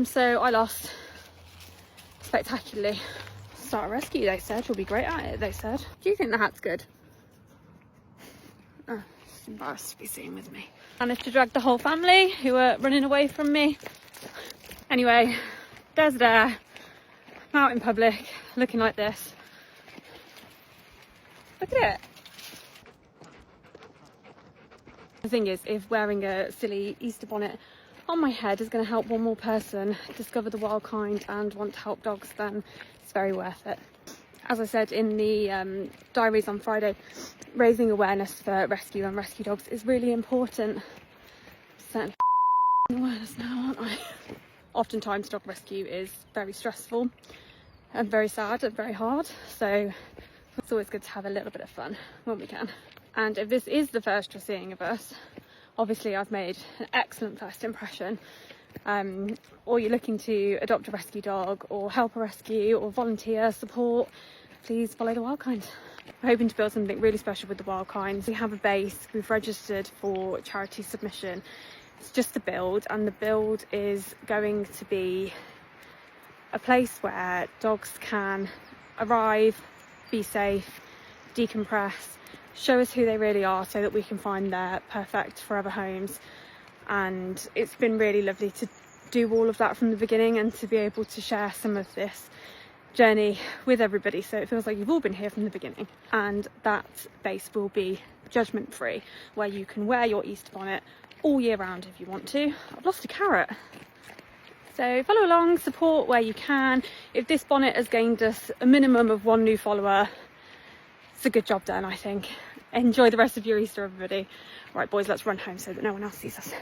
So I lost spectacularly. Start a rescue, they said. We'll be great at it, they said. Do you think the hat's good? Oh, it's embarrassed to be seen with me. Managed to drag the whole family who were running away from me. Anyway, there's there. I'm out in public, looking like this. Look at it. The thing is, if wearing a silly Easter bonnet on my head is going to help one more person discover the wild kind and want to help dogs, then it's very worth it. As I said in the diaries on Friday, raising awareness for rescue and rescue dogs is really important. Certainly awareness now, aren't I? Oftentimes dog rescue is very stressful and very sad and very hard, so it's always good to have a little bit of fun when we can. And if this is the first you're seeing of us, obviously I've made an excellent first impression. Or you're looking to adopt a rescue dog or help a rescue or volunteer support, please follow the wild kind. We're hoping to build something really special with the wild kind. We have a base, we've registered for charity submission. It's just the build, and the build is going to be a place where dogs can arrive, be safe, decompress, show us who they really are so that we can find their perfect forever homes. And it's been really lovely to do all of that from the beginning and to be able to share some of this journey with everybody, so it feels like you've all been here from the beginning. And that base will be judgment free, where you can wear your Easter bonnet all year round if you want to. I've lost a carrot. So follow along, support where you can. If this bonnet has gained us a minimum of 1 new follower, it's a good job done, I think. Enjoy the rest of your Easter, everybody. Right, boys, let's run home so that no one else sees us.